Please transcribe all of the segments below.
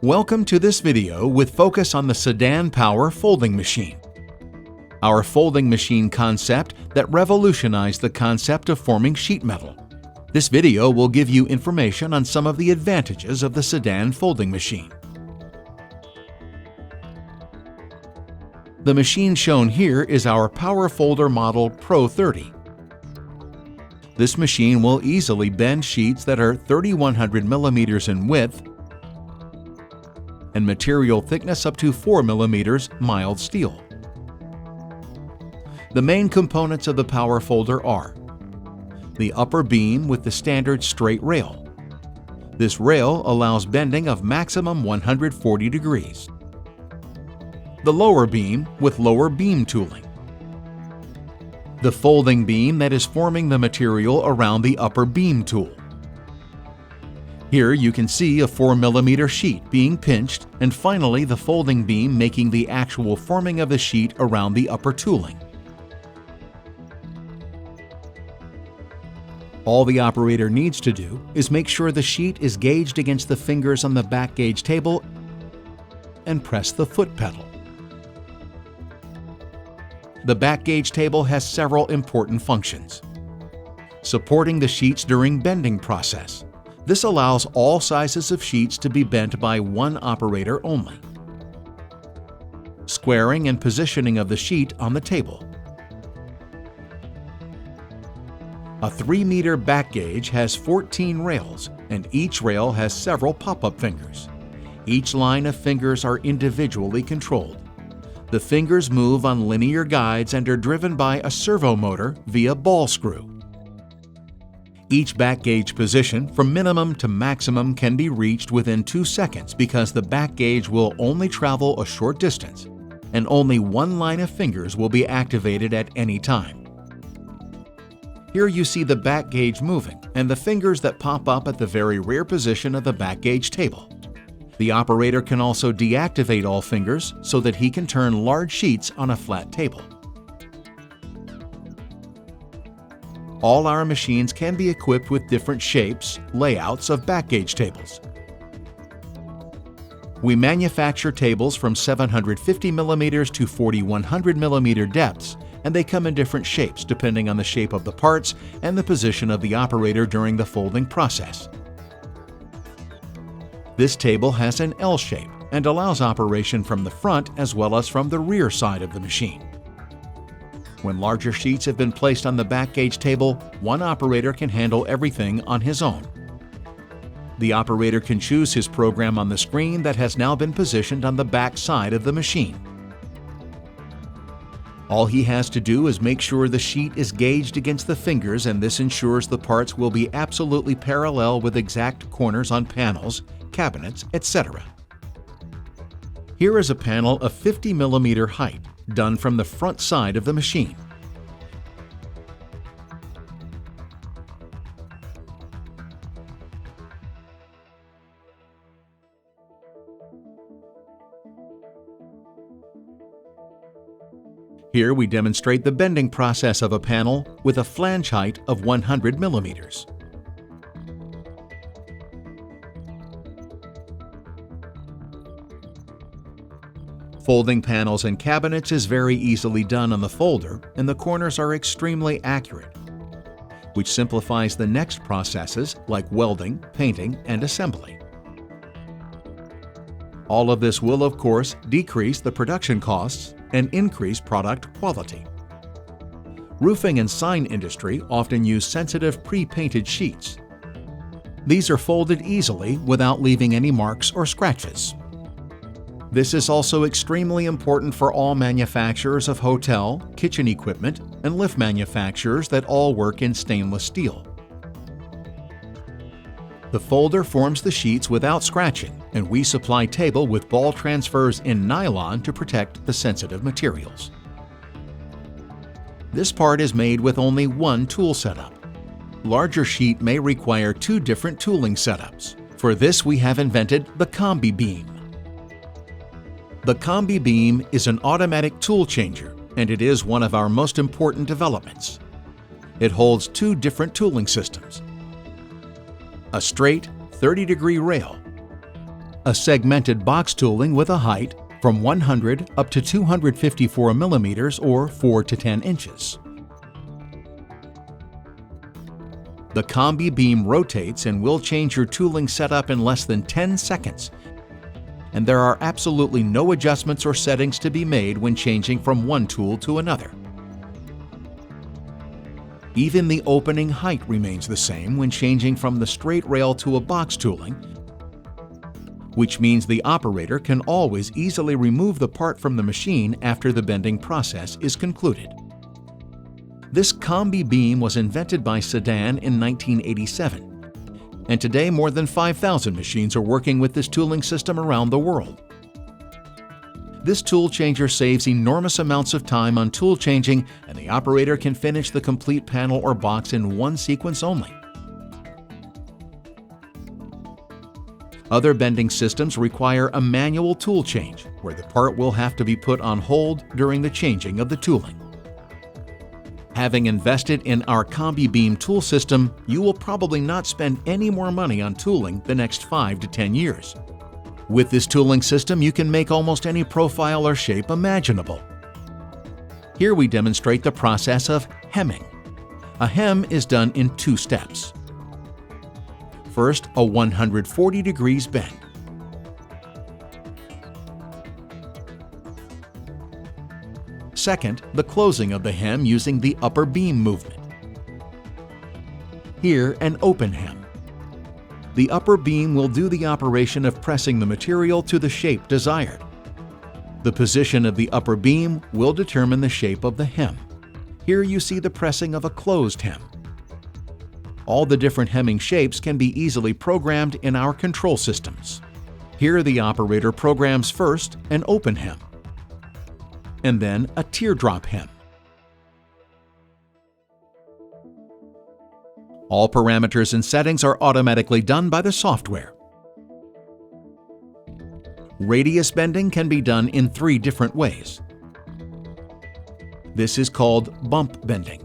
Welcome to this video with focus on the Cidan Power Folding Machine. Our folding machine concept that revolutionized the concept of forming sheet metal. This video will give you information on some of the advantages of the Cidan folding machine. The machine shown here is our powerfolder model Pro 30. This machine will easily bend sheets that are 3,100 millimeters in width and material thickness up to 4 millimeters mild steel. The main components of the power folder are the upper beam with the standard straight rail. This rail allows bending of maximum 140 degrees. The lower beam with lower beam tooling. The folding beam that is forming the material around the upper beam tool. Here you can see a 4 millimeter sheet being pinched, and finally the folding beam making the actual forming of the sheet around the upper tooling. All the operator needs to do is make sure the sheet is gauged against the fingers on the back gauge table and press the foot pedal. The back gauge table has several important functions. Supporting the sheets during bending process. This allows all sizes of sheets to be bent by one operator only. Squaring and positioning of the sheet on the table. A 3-meter back gauge has 14 rails, and each rail has several pop-up fingers. Each line of fingers are individually controlled. The fingers move on linear guides and are driven by a servo motor via ball screw. Each back gauge position from minimum to maximum can be reached within 2 seconds because the back gauge will only travel a short distance and only one line of fingers will be activated at any time. Here you see the back gauge moving and the fingers that pop up at the very rear position of the back gauge table. The operator can also deactivate all fingers so that he can turn large sheets on a flat table. All our machines can be equipped with different shapes, layouts of back gauge tables. We manufacture tables from 750 millimeters to 4,100 millimeter depths, and they come in different shapes depending on the shape of the parts and the position of the operator during the folding process. This table has an L shape and allows operation from the front as well as from the rear side of the machine. When larger sheets have been placed on the back gauge table, one operator can handle everything on his own. The operator can choose his program on the screen that has now been positioned on the back side of the machine. All he has to do is make sure the sheet is gauged against the fingers, and this ensures the parts will be absolutely parallel with exact corners on panels, cabinets, etc. Here is a panel of 50 millimeter height, done from the front side of the machine. Here we demonstrate the bending process of a panel with a flange height of 100 millimeters. Folding panels and cabinets is very easily done on the folder, and the corners are extremely accurate, which simplifies the next processes like welding, painting, and assembly. All of this will, of course, decrease the production costs and increase product quality. Roofing and sign industry often use sensitive pre-painted sheets. These are folded easily without leaving any marks or scratches. This is also extremely important for all manufacturers of hotel, kitchen equipment, and lift manufacturers that all work in stainless steel. The folder forms the sheets without scratching, and we supply table with ball transfers in nylon to protect the sensitive materials. This part is made with only one tool setup. Larger sheet may require 2 different tooling setups. For this we have invented the combi beam. The combi beam is an automatic tool changer, and it is one of our most important developments. It holds 2 different tooling systems: a straight 30-degree rail a segmented box tooling with a height from 100 up to 254 millimeters or 4 to 10 inches. The combi beam rotates and will change your tooling setup in less than 10 seconds. And there are absolutely no adjustments or settings to be made when changing from one tool to another. Even the opening height remains the same when changing from the straight rail to a box tooling, which means the operator can always easily remove the part from the machine after the bending process is concluded. This combi beam was invented by Cidan in 1987, and today more than 5,000 machines are working with this tooling system around the world. This tool changer saves enormous amounts of time on tool changing, and the operator can finish the complete panel or box in one sequence only. Other bending systems require a manual tool change, where the part will have to be put on hold during the changing of the tooling. Having invested in our combi beam tool system, you will probably not spend any more money on tooling the next 5 to 10 years. With this tooling system, you can make almost any profile or shape imaginable. Here we demonstrate the process of hemming. A hem is done in 2 steps. First, a 140 degrees bend. Second, the closing of the hem using the upper beam movement. Here, an open hem. The upper beam will do the operation of pressing the material to the shape desired. The position of the upper beam will determine the shape of the hem. Here you see the pressing of a closed hem. All the different hemming shapes can be easily programmed in our control systems. Here the operator programs first an open hem, and then a teardrop hem. All parameters and settings are automatically done by the software. Radius bending can be done in 3 different ways. This is called bump bending,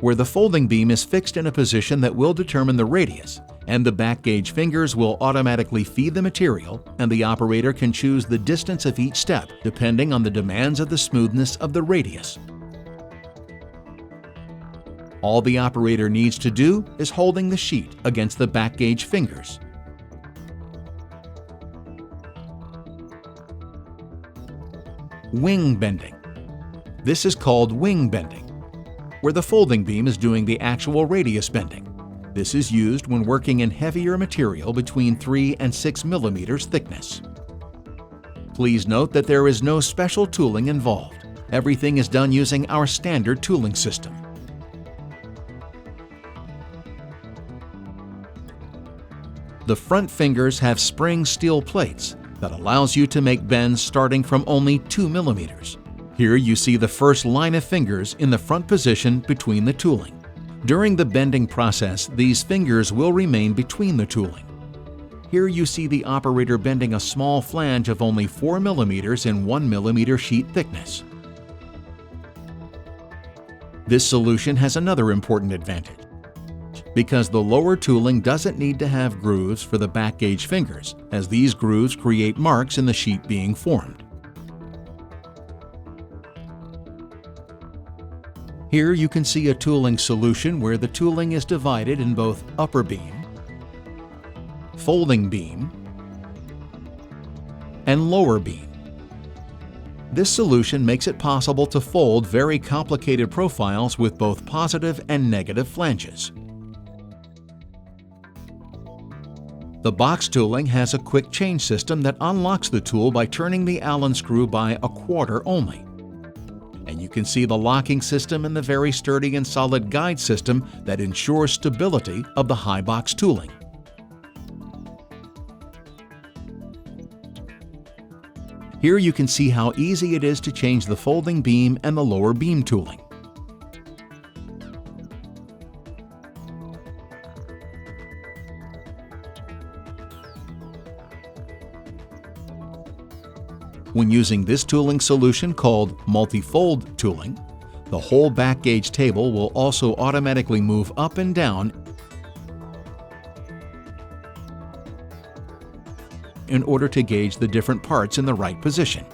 where the folding beam is fixed in a position that will determine the radius, and the back gauge fingers will automatically feed the material, and the operator can choose the distance of each step depending on the demands of the smoothness of the radius. All the operator needs to do is holding the sheet against the back gauge fingers. Wing bending. This is called wing bending, where the folding beam is doing the actual radius bending. This is used when working in heavier material between 3 and 6 millimeters thickness. Please note that there is no special tooling involved. Everything is done using our standard tooling system. The front fingers have spring steel plates that allows you to make bends starting from only 2 millimeters. Here you see the first line of fingers in the front position between the tooling. During the bending process, these fingers will remain between the tooling. Here you see the operator bending a small flange of only 4 millimeters in 1 millimeter sheet thickness. This solution has another important advantage. Because the lower tooling doesn't need to have grooves for the back gauge fingers, as these grooves create marks in the sheet being formed. Here you can see a tooling solution where the tooling is divided in both upper beam, folding beam, and lower beam. This solution makes it possible to fold very complicated profiles with both positive and negative flanges. The box tooling has a quick change system that unlocks the tool by turning the Allen screw by a quarter only. And you can see the locking system and the very sturdy and solid guide system that ensures stability of the high box tooling. Here you can see how easy it is to change the folding beam and the lower beam tooling. When using this tooling solution called multi-fold tooling, the whole back gauge table will also automatically move up and down in order to gauge the different parts in the right position.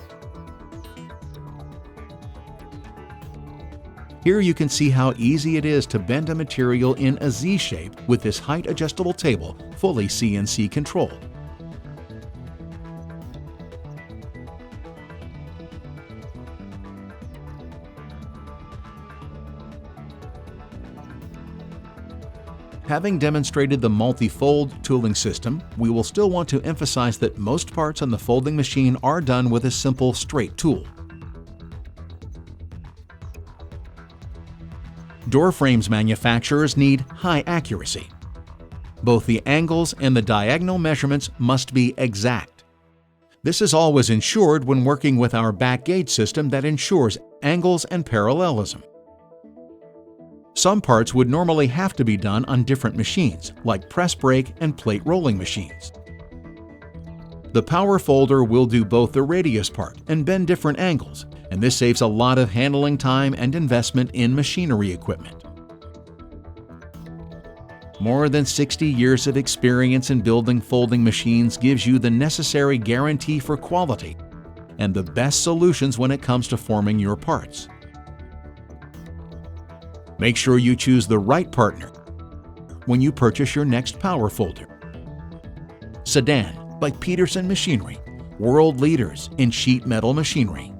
Here you can see how easy it is to bend a material in a Z shape with this height-adjustable table, fully CNC controlled. Having demonstrated the multi-fold tooling system, we will still want to emphasize that most parts on the folding machine are done with a simple straight tool. Door frames manufacturers need high accuracy. Both the angles and the diagonal measurements must be exact. This is always ensured when working with our back gauge system that ensures angles and parallelism. Some parts would normally have to be done on different machines, like press brake and plate rolling machines. The power folder will do both the radius part and bend different angles, and this saves a lot of handling time and investment in machinery equipment. More than 60 years of experience in building folding machines gives you the necessary guarantee for quality and the best solutions when it comes to forming your parts. Make sure you choose the right partner when you purchase your next power folder. Cidan by Petersen Machinery, world leaders in sheet metal machinery.